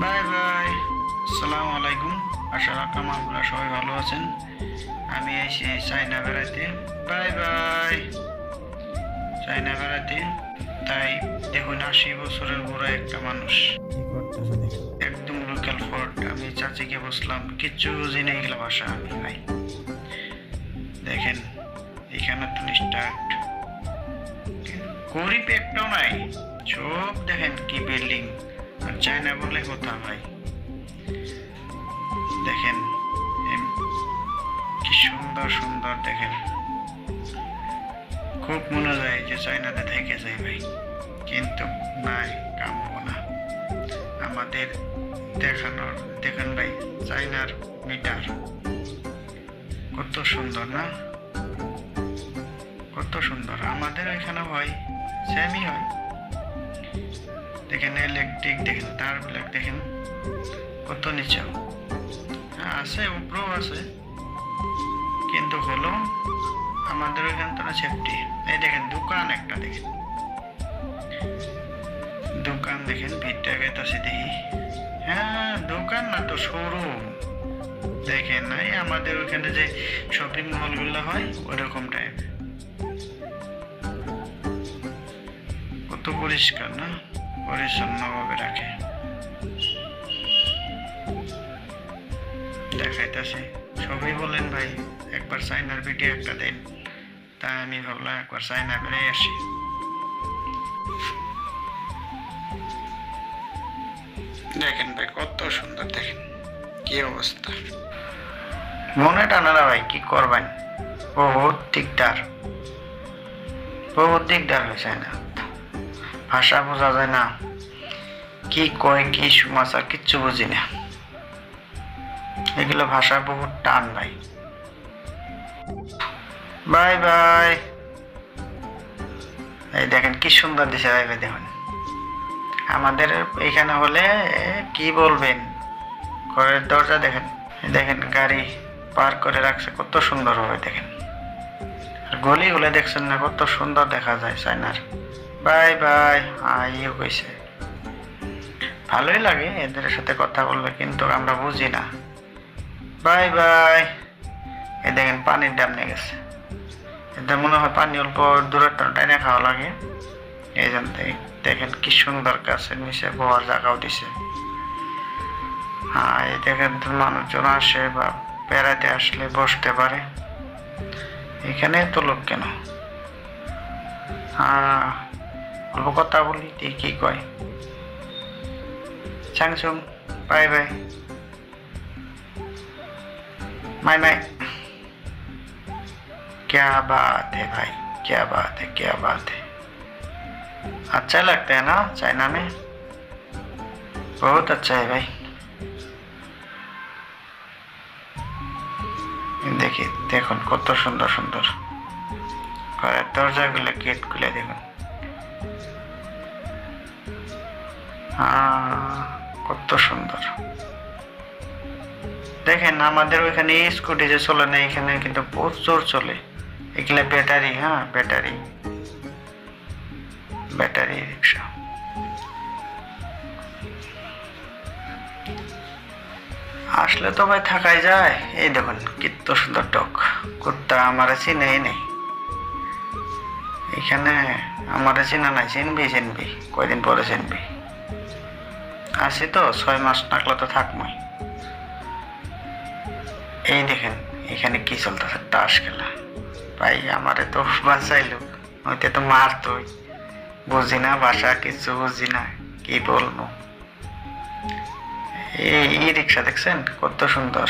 Bye bye. আসসালামু আলাইকুম। আশা রাখলাম আপনারা সবাই ভালো আছেন। আমি এসে চায়না বেড়াতে। Bye bye. চায়না বেড়াতে, তাই দেখুন 80 বছরের বুড়া একটা মানুষ কি করতেছে দেখুন। একদম লোকাল ফোর্ট। আমি চাচিকে বসলাম, কিচ্ছু বুঝি না এগুলো ভাষা আমি ভাই। দেখেন এখানে তো স্টার্ট, গরিব একটাও নাই, সব দেখেন কি বিল্ডিং। আর চায়না বলে কথা ভাই। দেখেন কি সুন্দর সুন্দর, দেখেন খুব মনে যায় যে চায়নাতে থেকে যায় ভাই, কিন্তু নাই, কাম হবো না আমাদের দেখানোর। দেখেন ভাই চায়নার মিটার কত সুন্দর না, কত সুন্দর। আমাদের এখানে হয়, সেমই হয়। দেখেন ইলেকট্রিক, দেখেন তার ব্ল্যাক, দেখেন কত নিচেও আছে, উপরেও আছে, কিন্তু হলো আমাদের ওইখানে তো না সেফটি। এই দেখেন দোকান একটা, দেখেন দোকান, দেখেন ভিড়টা গেতাছে দেখি। হ্যাঁ দোকান না তো, শোরুম। দেখেন এই আমাদের ওইখানে যে শপিং মল গুলো হয় ওরকম টাইপ। কত পরিষ্কার না, পরিচ্ছন্ন ভাবে রাখে। দেখাইতেছে, সবাই বলেন ভাই একবার চায়নার ভিডিও একটা দেন। তাই আমি ভাবলাম একবার চায়না বেড়ে আসি। দেখেন ভাই কত সুন্দর, দেখেন কি অবস্থা। মনে টানে না ভাই, কি করবেন, বহুত দিকদার, বহুত দিকদার হয়েছে না, ভাষা বোঝা যায় না, কি কয় কি সমাচার কিচ্ছু বুঝি না। এগুলো ভাষা বহুত টান ভাই। Bye bye. এই দেখেন কি সুন্দর দিছে ভাই, দেখুন আমাদের এখানে হলে কি বলবেন, ঘরের দরজা দেখেন, দেখেন গাড়ি পার করে রাখছে কত সুন্দর হবে। দেখেন আর গলি হলে দেখছেন না কত সুন্দর দেখা যায় চায়নার। Bye bye. ইয়ে কইছে ভালোই লাগে এদের সাথে কথা বলবে, কিন্তু আমরা বুঝি না। Bye bye. এই দেখেন পানির দাম নিয়ে গেছে, এদের মনে হয় পানি অল্প দূরের টাইনে খাওয়া লাগে। এই জন্য দেখেন কি সুন্দর গাছের নিচে বহার জায়গাও দিছে। হ্যাঁ এই দেখেন মানুষজন আসে বা বেড়াতে আসলে বসতে পারে। এখানে তো লোক কেন, অল্প কথা বলি কি কয়। চাংচুং বাই বাই। My my. क्या बात है भाई, क्या बात है, क्या बात है। अच्छा लगता है ना चाइना में, बहुत अच्छा है भाई। देखिए देखुन कत सुंदर सुंदर घरेर दरजागुलो गेटगुलो देखुन, কত সুন্দর। দেখেন আমাদের ওইখানে স্কুটি যে চলে না, এখানে কিন্তু প্রচুর চলে। এগুলা ব্যাটারি, হ্যাঁ ব্যাটারি, ব্যাটারি রিক্সা। আসলে তো ভাই থাকাই যায়। এই দেখুন কত সুন্দর টক কুত্তা, আমার চিনেই নেই এখানে, আমার চিনা নাই। চিনবি চিনবি, কয়দিন পরে চিনবি। আসি তো 6 মাস থাকলে তো থাকবই। এই দেখেন এখানে কি চলতেছে, তাস খেলা। ভাই আমারে তো বাঁচাইলো, হইতে তো মারতই। বুঝি না ভাষা, কিছু বুঝি না, কি বলবো। এই রিক্সা দেখছেন কত সুন্দর।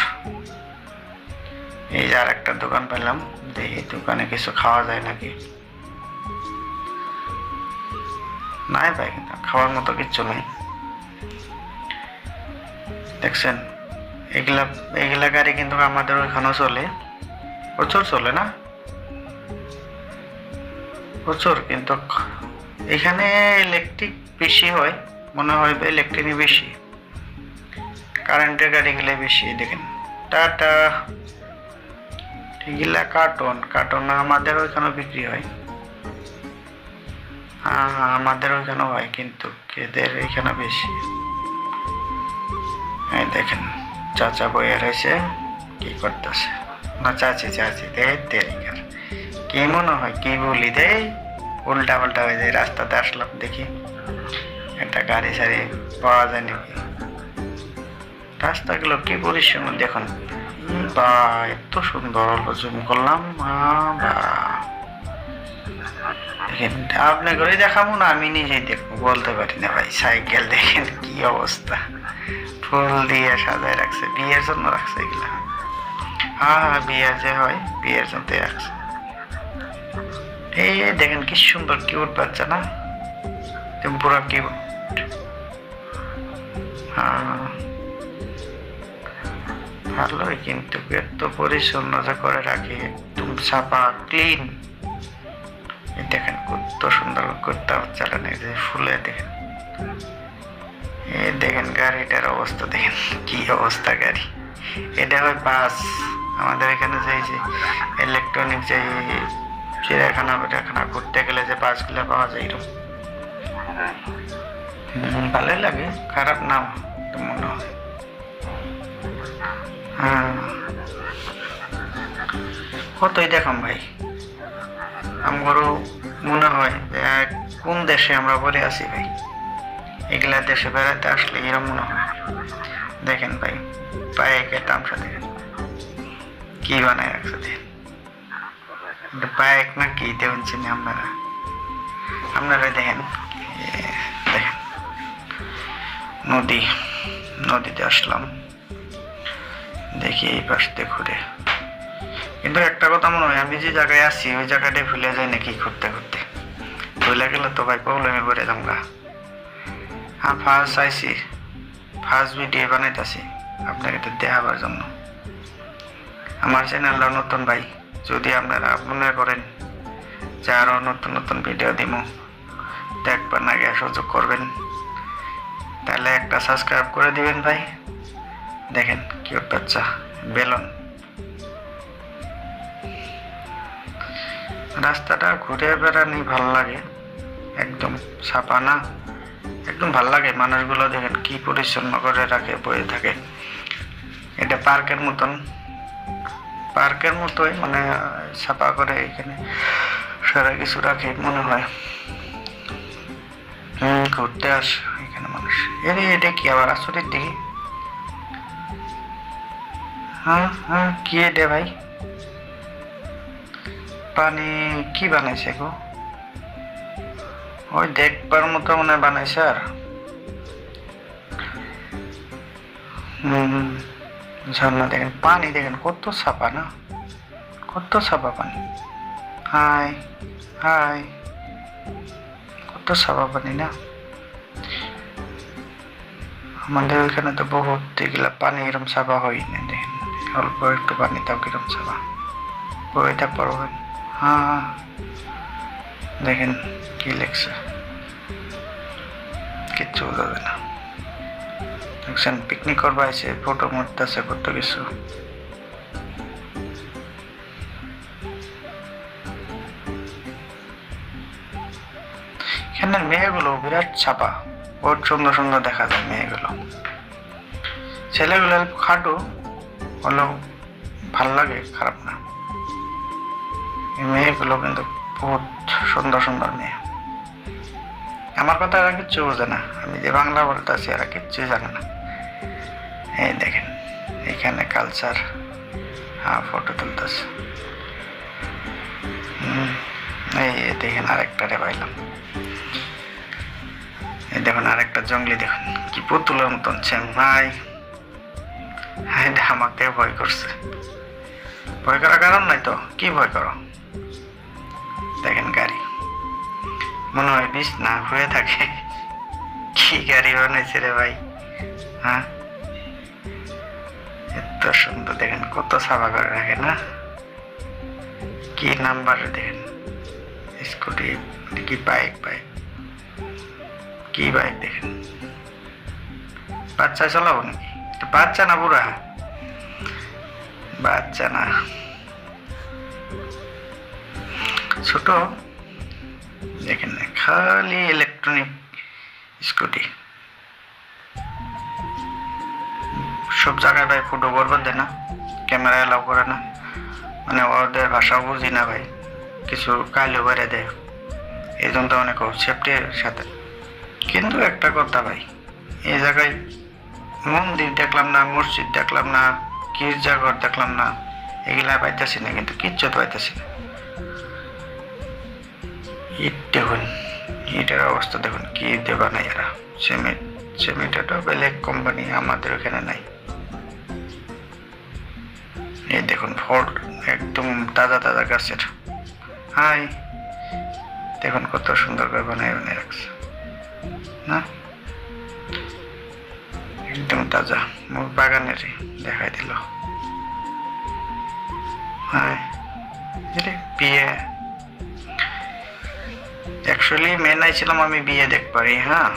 এই যে আর একটা দোকান পেলাম, দেখি দোকানে কিছু খাওয়া যায় নাকি। নাই ভাই খাওয়ার মতো কিচ্ছু নেই। দেখছেন এগুলা এগুলা গাড়ি কিন্তু আমাদের ওইখানেও চলে, প্রচুর চলে না, প্রচুর। কিন্তু এখানে ইলেকট্রিক বেশি হয় মনে হয়, ইলেকট্রিক বেশি, কারেন্টের গাড়িগুলো বেশি। দেখেন টাটা, এগুলা কার্টন, কার্টন আমাদের ওইখানেও বিক্রি হয়। আমাদের ওইখানেও হয়, কিন্তু এদের এখানে বেশি। এই দেখেন চাচা বইয়া রয়েছে, কি করতেছে না চাচি দে তেরিকার কি মনে হয় কি বলি দে, উল্টা পাল্টা হয়ে যায়। রাস্তাতে আসলাম দেখি একটা গাড়ি সারি পাওয়া যায় নাকি। রাস্তাগুলো কি পরিচ্ছন্ন দেখুন, বা এত সুন্দর জুম করলাম। দেখেন আপনি করে দেখাবো না, আমি নিজেই দেখবো, বলতে পারি না ভাই। সাইকেল দেখেন কি অবস্থা, ফুল দিয়ে সাজায় রাখছে, বিয়ের জন্য রাখছে এগুলা। হ্যাঁ বিয়ে যে হয় বিয়ের জন্য রাখছে। এই দেখেন কি সুন্দর কিউট বাচ্চা না, পুরো কিউট। ভালোই, কিন্তু এত পরিচ্ছন্নতা করে রাখে, একদম সাফা ক্লিন। দেখেন কত সুন্দর করতে চালানো, যে ফুলে দেখেন। এই দেখেন গাড়িটার অবস্থা দেখেন কি অবস্থা গাড়ি। এটা হয় বাস, আমাদের এখানে যে ইলেকট্রনিক যে চিড়িয়াখানা ঘুরতে গেলে যে বাসগুলো পাওয়া যায় এরকম। ভালোই লাগে, খারাপ না মনে হয়। হ্যাঁ কতই দেখাম ভাই, আমারও মনে হয় যে কোন দেশে আমরা পড়ে আছি ভাই। এগুলা দেশে বেড়াতে আসলে এরকম মনে হয়। দেখেন ভাই পায়েকে তামসা দেখেন কি বানায় রাখছে, দেখেন পায়েক না কি দেবেন চিনি আপনারা দেখেন। দেখেন নদীতে আসলাম, দেখি এই পাশে ঘুরে। কিন্তু একটা কথা মনে হয়, আমি যে জায়গায় আছি ওই জায়গাটাই ভুলে যাই নাকি ঘুরতে ভুলে গেলে তো ভাই প্রবলেমে পড়ে যাম গা। ফার্স্ট ভিডিও বানাইতেছি আপনাকে তো দেখাবার জন্য। আমার চ্যানেলটা নতুন ভাই, যদি আপনারা মনে করেন যে আরো নতুন ভিডিও দিব, দেখবার না গিয়ে সুযোগ করবেন, তাহলে একটা সাবস্ক্রাইব করে দিবেন ভাই। দেখেন কিউট বাচ্চা বেলুন। রাস্তাটা ঘুরে বেড়ানি ভাল লাগে, একদম সাফা না, একদম ভাল লাগে। মানুষগুলো দেখেন কি পরিচ্ছন্ন করে রাখে, বয়ে থাকে। এটা পার্কের মতোই মানে সাফা করে এখানে সারা কিছু রাখে মনে হয়। ঘুরতে আসে এখানে মানুষ। এটা কি আবার আসলে দেখি। হ্যাঁ কি এটা ভাই, পানি কি বানাইছে গো? ওই দেখবার মতো মনে বানাইছে। আর ঝর্ণা দেখেন, পানি দেখেন কত সাফা না, কত সাফা পানি। হাই কত সাফা পানি না। আমাদের ওইখানে তো বহুত এগুলা পানি এরকম সাফা হয় না। দেখেন অল্প একটু পানি তাও কিরম সাফা বইটা পড়বেন। হ্যাঁ দেখেন কি লেখছে, কিচ্ছু বোঝা না। দেখছেন পিকনিক করবা এসে ফটো মারতেছে কত কিছু। এখানের মেয়েগুলো বিরাট ছাপা, বহুত সুন্দর দেখা যায় মেয়েগুলো। ছেলেগুলো খাটো হলেও ভাল লাগে, খারাপ না। মেয়েগুলো কিন্তু বহুত সুন্দর মেয়ে। আমার কথা এরা কিচ্ছু বোঝে না, আমি যে বাংলা বলতেছি এরা কিচ্ছু জানে না। এই দেখেন এখানে কালচার, ফটো তুলতেছে। এই দেখেন আরেকটারে পাইলাম। এই দেখুন আরেকটা জঙ্গলি, দেখুন কি পুতুলের মতন ভাই। আমাকে ভয় করছে। ভয় করার কারণ নাই তো, কি ভয় করো? দেখেন গাড়ি মনে হয় বিষ না হয়ে থাকে। কি গাড়ি বানাইছে রে ভাই। হ্যাঁ এত সুন্দর, দেখেন কত সাফা করে রাখে না। কি নাম্বার দেখেন, স্কুটি কি বাইক কি বাইক দেখেন। বাচ্চা চালাবো নাকি? বাচ্চা না বুড়া? বাচ্চা না, ছোট। দেখেন খালি ইলেকট্রনিক স্কুটি, সব জায়গায় ভাই ফুটো করবার দেয় না, ক্যামেরা এলাও করে না, মানে ওদের ভাষাও বুঝি না ভাই, কিছু কাইলেও বেড়ে দেয়, এই জন্য তো অনেক সেফটির সাথে। কিন্তু একটা কথা ভাই, এই জায়গায় মন্দির দেখলাম না, মসজিদ দেখলাম না, গির্জাঘর দেখলাম না, এগুলা পাইতেছি না, কিন্তু কিচ্ছু তো পাইতেছি না। ইট দেখুন, ইটের অবস্থা দেখুন, কি দেবা নাই এরা, সিমেন্ট, সিমেন্টটা বেলেগ কোম্পানি, আমাদের ওখানে নাই। এই দেখুন ফল একদম তাজা তাজা গাছের। হাই, দেখুন কত সুন্দর করে বানায় বানিয়ে রাখছে না, একদম তাজা, মোর বাগানেরই দেখাই দিল। হাই, বিয়ে অ্যাকচুয়ালি মেন আইছিলাম আমি বিয়ে দেখ পারি, হ্যাঁ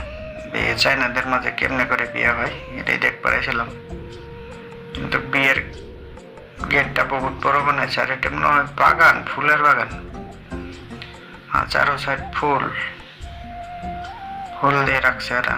বিয়ে চাইনাদের মাঝে কেমনে করে বিয়ে হয় এটাই দেখ পারাইছিলাম, কিন্তু বিয়ের গেটটা বহুত বড় বানাইছে, আর এটা মনে হয় বাগান, ফুলের বাগান, চারো সাইড ফুল, ফুল দিয়ে রাখছে এরা।